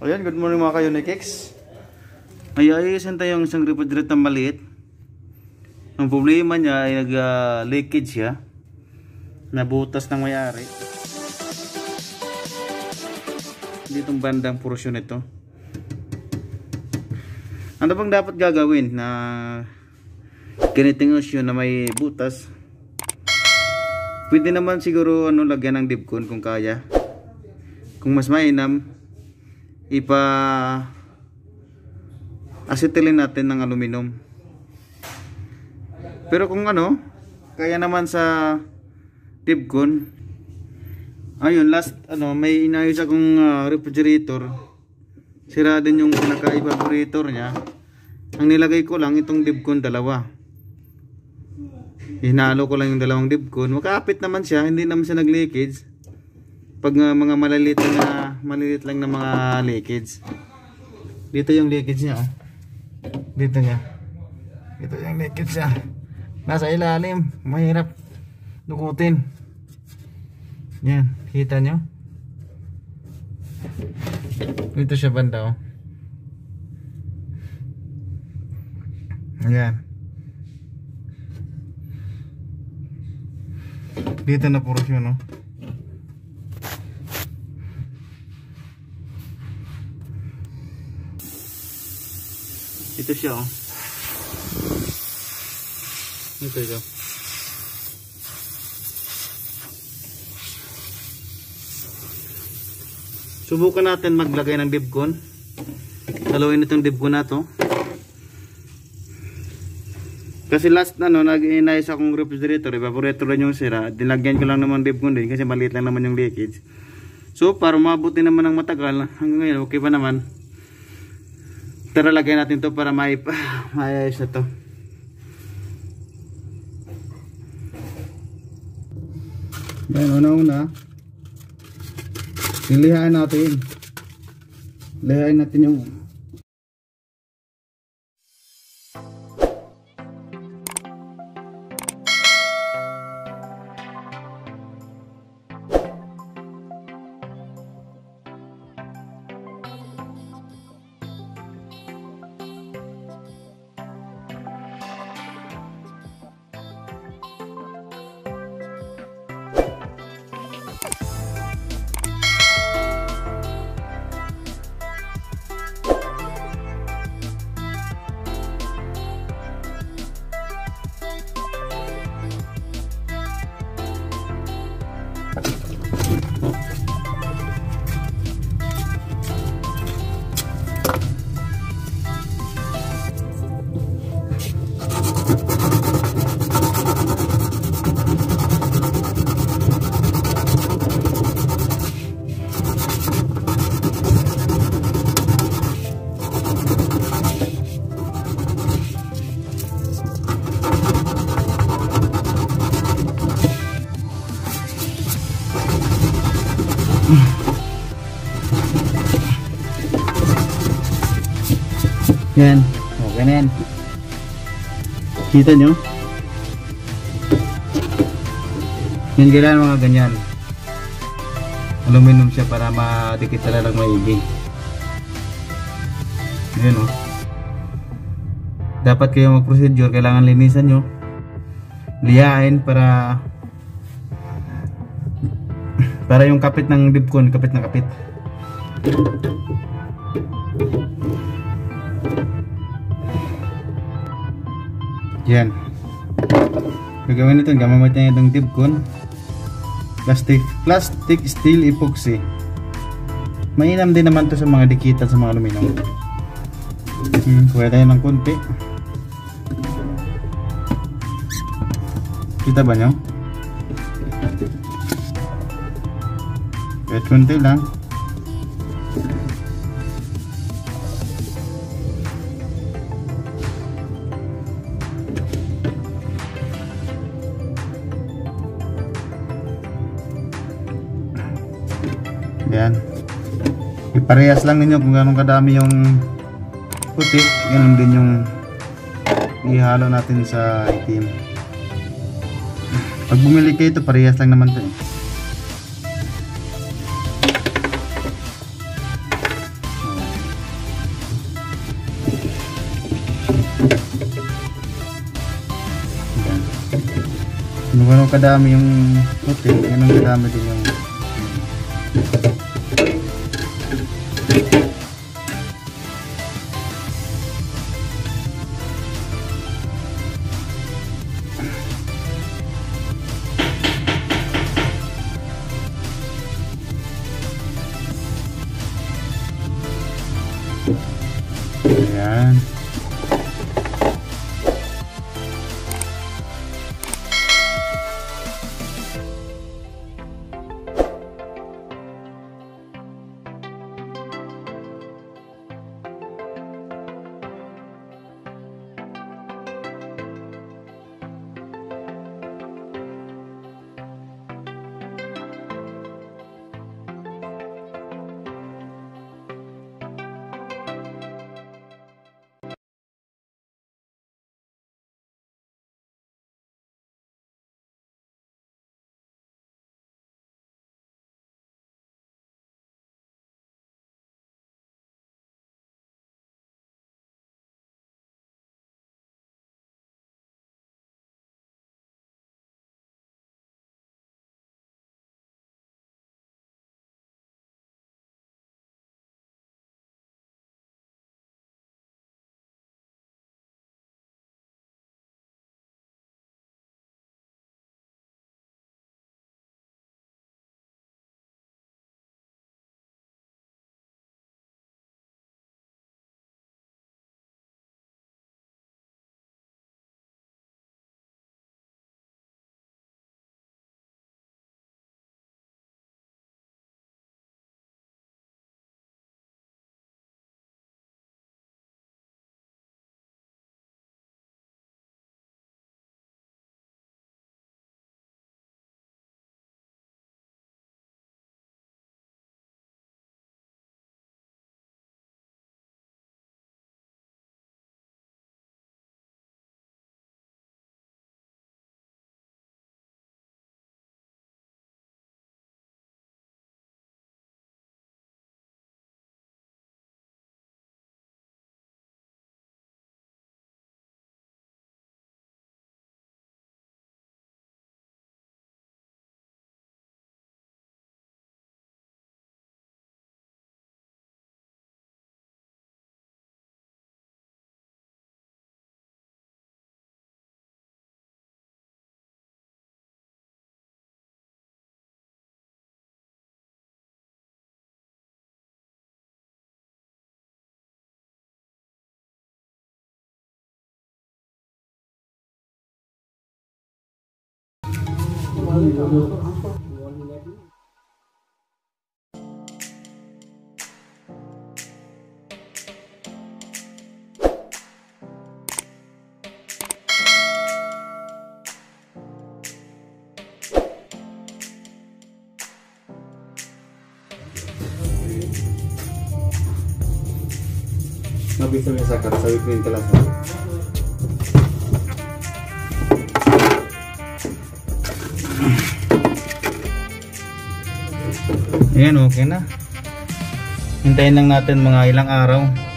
Ayan, good morning mga ka-Unikix. Ay ayusin tayo yung isang refrigerator na maliit. Ang problema niya ay nag-leakage siya. Nabutas ng may-ari. Ditong bandang porosyon ito. Ano bang dapat gagawin na ganitong issue na may butas? Pwede naman siguro lagyan ng dibcon kung kaya. Kung mas mainam, acetylene natin ng aluminum. Pero kung kaya naman sa dibcon. Ayun, last may inayos akong refrigerator. Sira din yung pinaka-evaporator niya. Ang nilagay ko lang itong dibcon dalawa. Hinalo ko lang yung dalawang dibcon. Makapit naman siya, hindi naman siya nag-leakage. Pag mga maliliit lang na mga leakage. Dito yung leakage niya, oh. Dito niya. Ito yung leakage niya. Nasa ilalim, mahirap dukutin. Yan, kita nyo? Dito siya banda, oh. Ayan. Dito na puro siya, no? Ito siya, oh. Ito. Subukan natin maglagay ng dibcon. Haluin itong dibcon na to. Kasi last nag-inayos akong refrigerator, evaporator lang yung sira. Dinagyan ko lang naman dibcon din kasi maliit lang naman yung leakage. So para mabuti naman ng matagal, hanggang ngayon okay pa naman. Tara, lagay natin to para maayos na to. Yan, una lilihain natin. Lihain natin yung yan. O, ganyan. Kita nyo? Yan, kailangan mga ganyan. Aluminum siya para madikit talagang maigi. Yan, o. Dapat kayo mag-procedure. Kailangan linisan nyo. Liyain para yung kapit ng dibcon, kapit na kapit. Yan. Gagawin ito, gamamit niya itong dibcon. Plastic steel epoxy. Mainam din naman to sa mga dikitan sa mga aluminum. Kuha tayo ng konti. Kita ba nyo? Kahit konti lang. Yan. Iparehas lang ninyo kung gano'ng kadami yung puti. Ganun din yung ihalo natin sa itim. Pag bumili kayo ito, parehas lang naman ito. ganun kadami yung puti, ganun kadami din yung ayan. Mabisa may sakar sa weekend kelas. Ayan, okay na. Hintayin lang natin mga ilang araw.